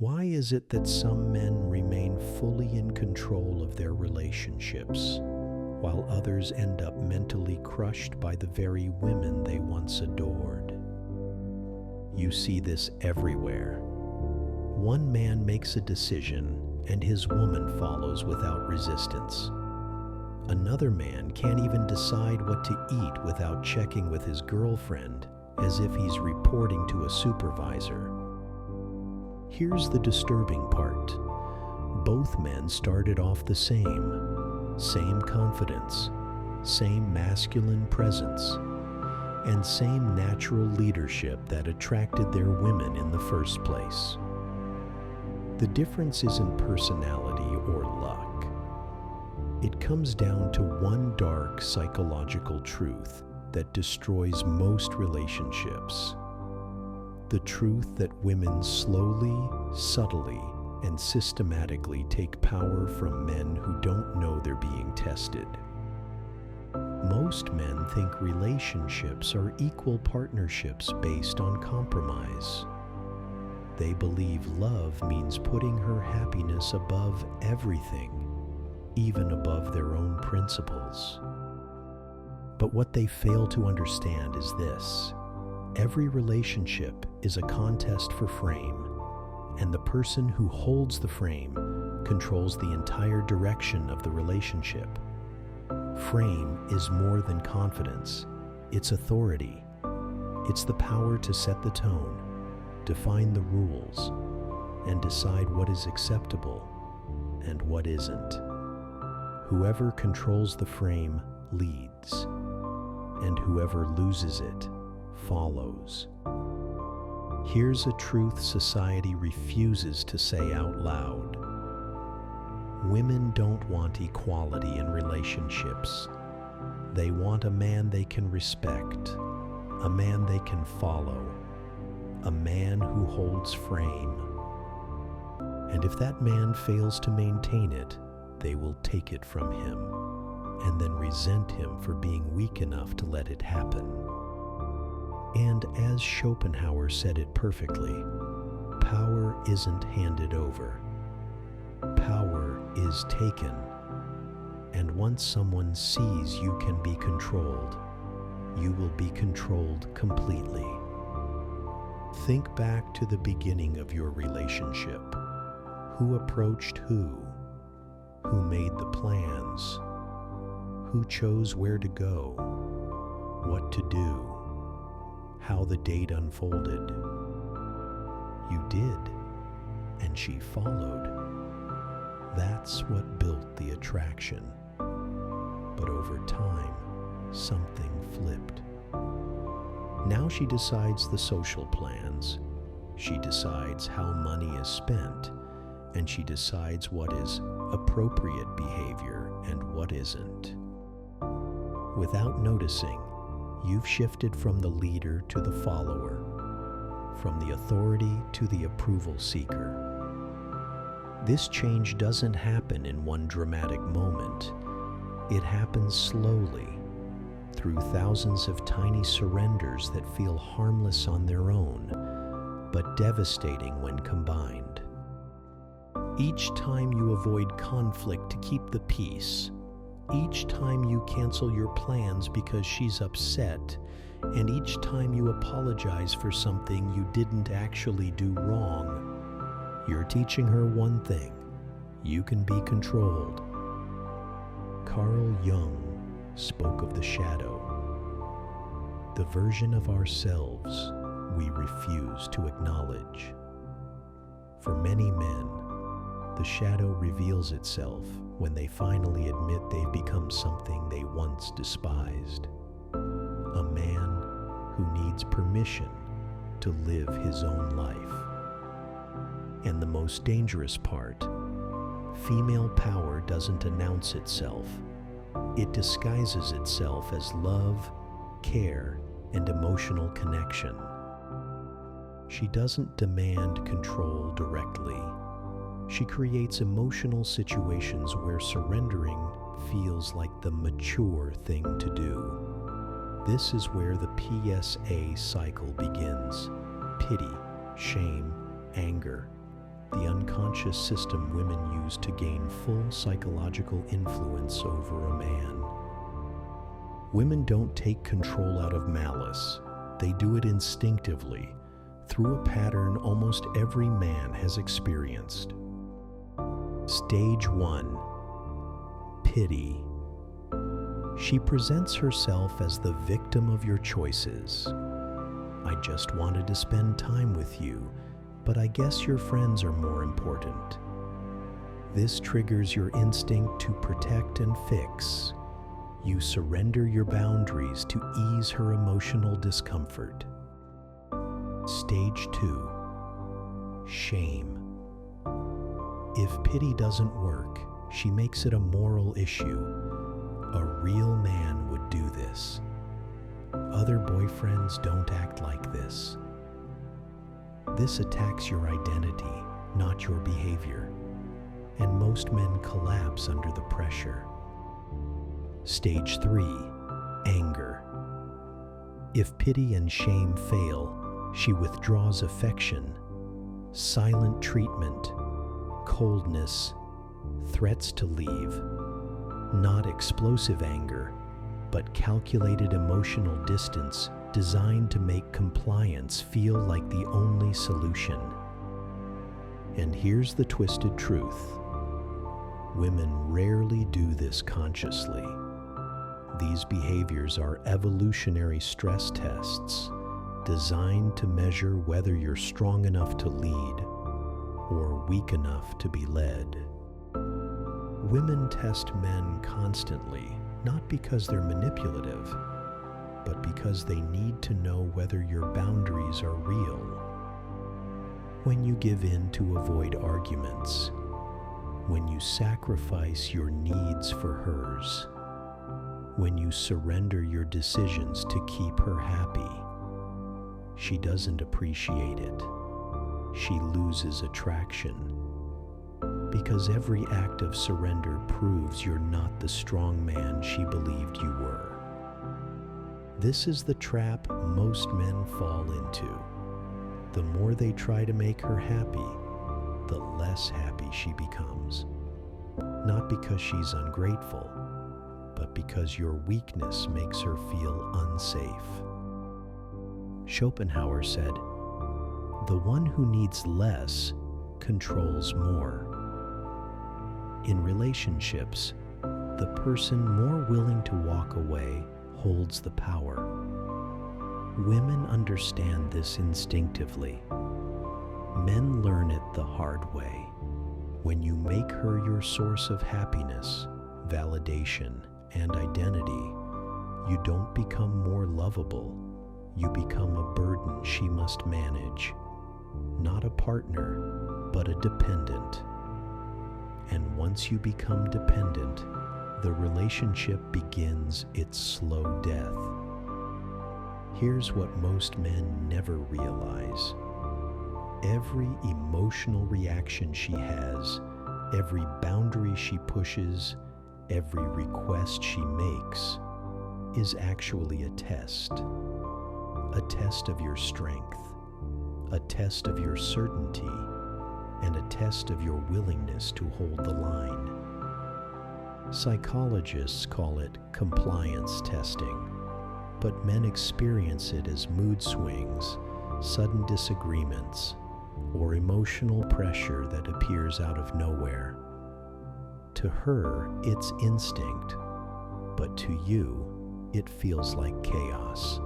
Why is it that some men remain fully in control of their relationships, while others end up mentally crushed by the very women they once adored? You see this everywhere. One man makes a decision, and his woman follows without resistance. Another man can't even decide what to eat without checking with his girlfriend, as if he's reporting to a supervisor. Here's the disturbing part. Both men started off the same confidence, same masculine presence, and same natural leadership that attracted their women in the first place. The difference isn't personality or luck. It comes down to one dark psychological truth that destroys most relationships. The truth that women slowly, subtly, and systematically take power from men who don't know they're being tested. Most men think relationships are equal partnerships based on compromise. They believe love means putting her happiness above everything, even above their own principles. But what they fail to understand is this: every relationship is a contest for frame, and the person who holds the frame controls the entire direction of the relationship. Frame is more than confidence. It's authority. It's the power to set the tone, define the rules, and decide what is acceptable and what isn't. Whoever controls the frame leads, and whoever loses it follows. Here's a truth society refuses to say out loud. Women don't want equality in relationships. They want a man they can respect, a man they can follow, a man who holds frame. And if that man fails to maintain it, they will take it from him, and then resent him for being weak enough to let it happen. And as Schopenhauer said it perfectly, power isn't handed over. Power is taken. And once someone sees you can be controlled, you will be controlled completely. Think back to the beginning of your relationship. Who approached who? Who made the plans? Who chose where to go? What to do? How the date unfolded? You did, and she followed. That's what built the attraction. But over time, something flipped. Now she decides the social plans. She decides how money is spent, and she decides what is appropriate behavior and what isn't. Without noticing, you've shifted from the leader to the follower, from the authority to the approval seeker. This change doesn't happen in one dramatic moment. It happens slowly, through thousands of tiny surrenders that feel harmless on their own, but devastating when combined. Each time you avoid conflict to keep the peace, each time you cancel your plans because she's upset, and each time you apologize for something you didn't actually do wrong, you're teaching her one thing: you can be controlled. Carl Jung spoke of the shadow, the version of ourselves we refuse to acknowledge. For many men, the shadow reveals itself when they finally admit they've become something they once despised. A man who needs permission to live his own life. And the most dangerous part, female power doesn't announce itself. It disguises itself as love, care, and emotional connection. She doesn't demand control directly. She creates emotional situations where surrendering feels like the mature thing to do. This is where the PSA cycle begins. Pity, shame, anger, the unconscious system women use to gain full psychological influence over a man. Women don't take control out of malice. They do it instinctively, through a pattern almost every man has experienced. Stage 1. Pity. She presents herself as the victim of your choices. I just wanted to spend time with you, but I guess your friends are more important. This triggers your instinct to protect and fix. You surrender your boundaries to ease her emotional discomfort. Stage 2. Shame. If pity doesn't work, she makes it a moral issue. A real man would do this. Other boyfriends don't act like this. This attacks your identity, not your behavior, and most men collapse under the pressure. Stage 3. Anger. If pity and shame fail, she withdraws affection, silent treatment, coldness, threats to leave. Not explosive anger, but calculated emotional distance designed to make compliance feel like the only solution. And here's the twisted truth. Women rarely do this consciously. These behaviors are evolutionary stress tests designed to measure whether you're strong enough to lead or weak enough to be led. Women test men constantly, not because they're manipulative, but because they need to know whether your boundaries are real. When you give in to avoid arguments, when you sacrifice your needs for hers, when you surrender your decisions to keep her happy, she doesn't appreciate it. She loses attraction. Because every act of surrender proves you're not the strong man she believed you were. This is the trap most men fall into. The more they try to make her happy, the less happy she becomes. Not because she's ungrateful, but because your weakness makes her feel unsafe. Schopenhauer said, "The one who needs less controls more." In relationships, the person more willing to walk away holds the power. Women understand this instinctively. Men learn it the hard way. When you make her your source of happiness, validation, and identity, you don't become more lovable. You become a burden she must manage. Not a partner, but a dependent. And once you become dependent, the relationship begins its slow death. Here's what most men never realize. Every emotional reaction she has, every boundary she pushes, every request she makes, is actually a test of your strength, a test of your certainty, and a test of your willingness to hold the line. Psychologists call it compliance testing, but men experience it as mood swings, sudden disagreements, or emotional pressure that appears out of nowhere. To her, it's instinct, but to you, it feels like chaos.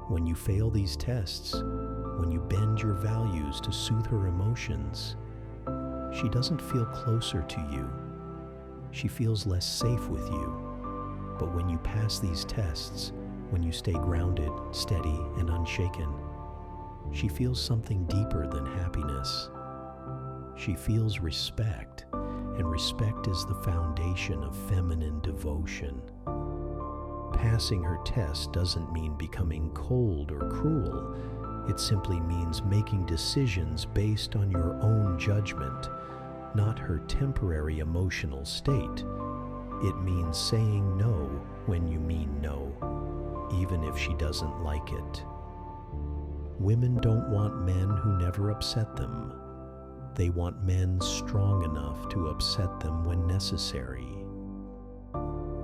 When you fail these tests, when you bend your values to soothe her emotions, she doesn't feel closer to you. She feels less safe with you. But when you pass these tests, when you stay grounded, steady, and unshaken, she feels something deeper than happiness. She feels respect, and respect is the foundation of feminine devotion. Passing her test doesn't mean becoming cold or cruel. It simply means making decisions based on your own judgment, not her temporary emotional state. It means saying no when you mean no, even if she doesn't like it. Women don't want men who never upset them. They want men strong enough to upset them when necessary.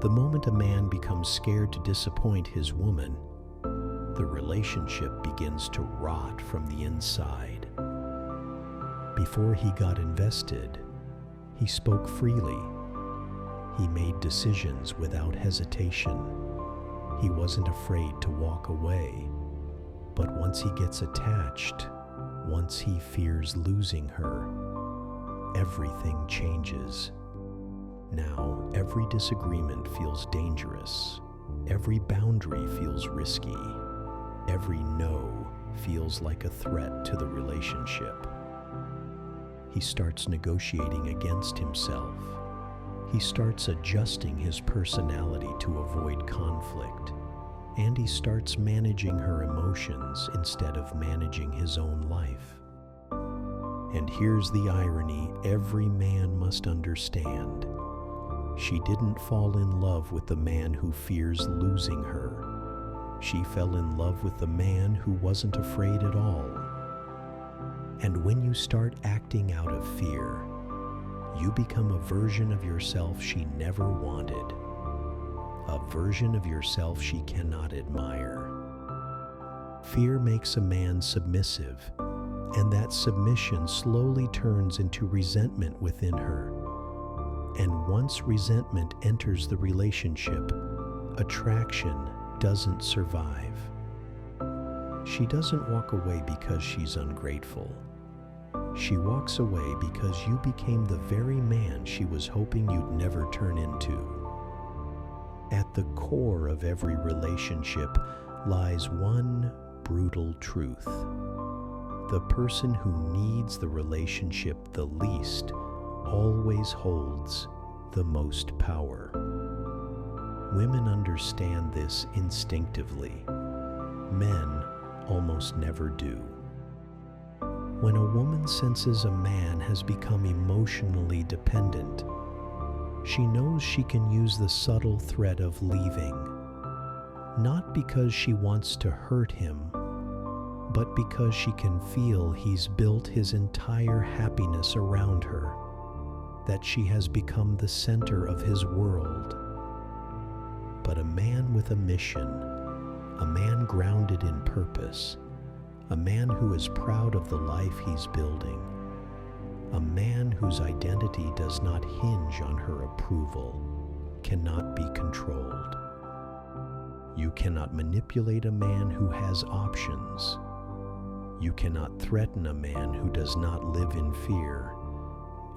The moment a man becomes scared to disappoint his woman, the relationship begins to rot from the inside. Before he got invested, he spoke freely. He made decisions without hesitation. He wasn't afraid to walk away. But once he gets attached, once he fears losing her, everything changes. Now, every disagreement feels dangerous. Every boundary feels risky. Every no feels like a threat to the relationship. He starts negotiating against himself. He starts adjusting his personality to avoid conflict. And he starts managing her emotions instead of managing his own life. And here's the irony every man must understand. She didn't fall in love with the man who fears losing her. She fell in love with the man who wasn't afraid at all. And when you start acting out of fear, you become a version of yourself she never wanted. A version of yourself she cannot admire. Fear makes a man submissive, and that submission slowly turns into resentment within her. And once resentment enters the relationship, attraction doesn't survive. She doesn't walk away because she's ungrateful. She walks away because you became the very man she was hoping you'd never turn into. At the core of every relationship lies one brutal truth. The person who needs the relationship the least always holds the most power. Women understand this instinctively. Men almost never do. When a woman senses a man has become emotionally dependent, she knows she can use the subtle threat of leaving, not because she wants to hurt him, but because she can feel he's built his entire happiness around her, that she has become the center of his world. But a man with a mission, a man grounded in purpose, a man who is proud of the life he's building, a man whose identity does not hinge on her approval, cannot be controlled. You cannot manipulate a man who has options. You cannot threaten a man who does not live in fear.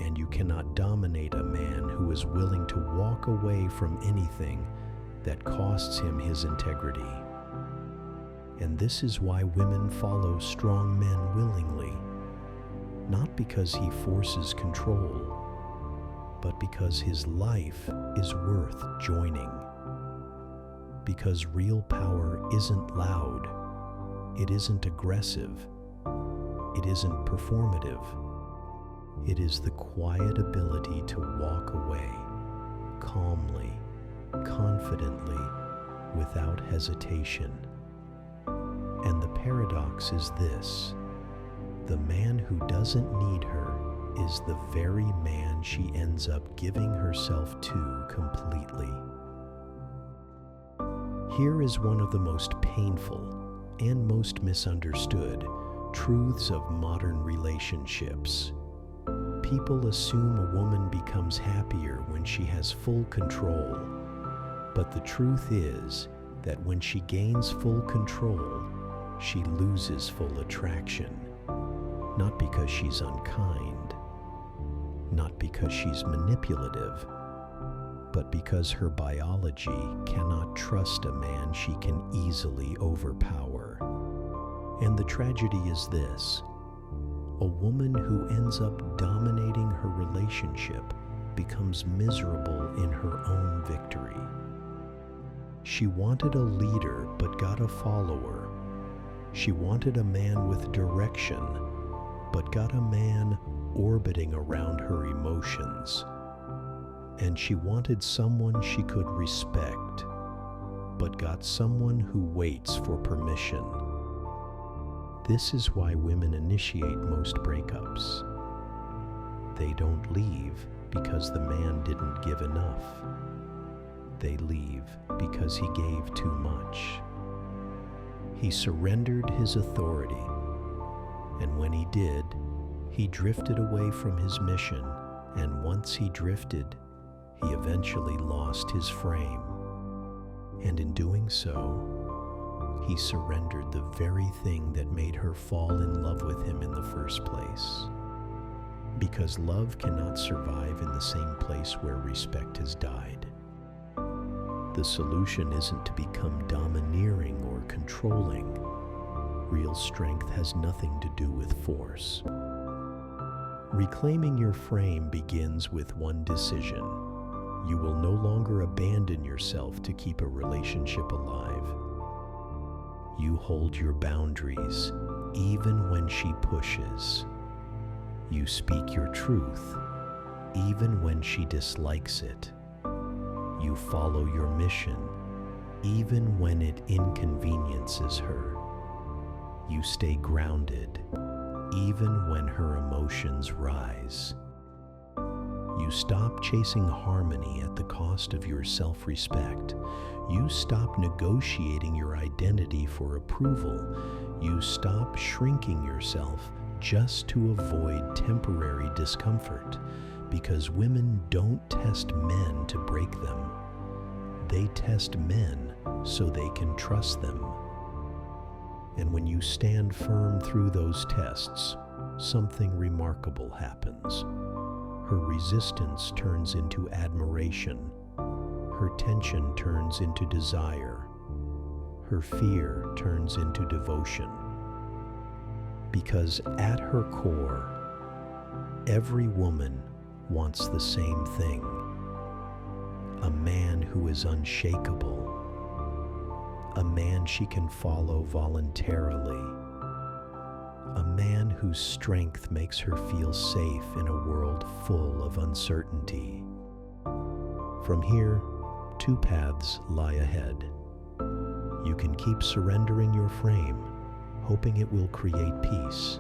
And you cannot dominate a man who is willing to walk away from anything that costs him his integrity. And this is why women follow strong men willingly. Not because he forces control, but because his life is worth joining. Because real power isn't loud, it isn't aggressive, it isn't performative. It is the quiet ability to walk away, calmly, confidently, without hesitation. And the paradox is this. The man who doesn't need her is the very man she ends up giving herself to completely. Here is one of the most painful and most misunderstood truths of modern relationships. People assume a woman becomes happier when she has full control, but the truth is that when she gains full control, she loses full attraction. Not because she's unkind, not because she's manipulative, but because her biology cannot trust a man she can easily overpower. And the tragedy is this: a woman who ends up dominating her relationship becomes miserable in her own victory. She wanted a leader but got a follower. She wanted a man with direction but got a man orbiting around her emotions. And she wanted someone she could respect, but got someone who waits for permission. This is why women initiate most breakups. They don't leave because the man didn't give enough. They leave because he gave too much. He surrendered his authority, and when he did, he drifted away from his mission, and once he drifted, he eventually lost his frame. And in doing so, he surrendered the very thing that made her fall in love with him in the first place. Because love cannot survive in the same place where respect has died. The solution isn't to become domineering or controlling. Real strength has nothing to do with force. Reclaiming your frame begins with one decision. You will no longer abandon yourself to keep a relationship alive. You hold your boundaries, even when she pushes. You speak your truth, even when she dislikes it. You follow your mission, even when it inconveniences her. You stay grounded, even when her emotions rise. You stop chasing harmony at the cost of your self-respect. You stop negotiating your identity for approval. You stop shrinking yourself just to avoid temporary discomfort, because women don't test men to break them. They test men so they can trust them. And when you stand firm through those tests, something remarkable happens. Her resistance turns into admiration. Her tension turns into desire. Her fear turns into devotion. Because at her core, every woman wants the same thing. A man who is unshakable. A man she can follow voluntarily. A man whose strength makes her feel safe in a world full of uncertainty. From here, two paths lie ahead. You can keep surrendering your frame, hoping it will create peace,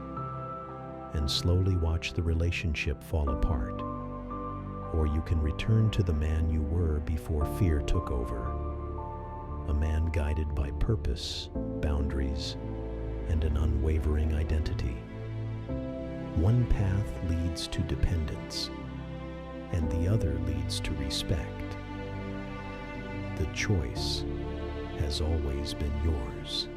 and slowly watch the relationship fall apart. Or you can return to the man you were before fear took over. A man guided by purpose, boundaries, and an unwavering identity. One path leads to dependence, and the other leads to respect. The choice has always been yours.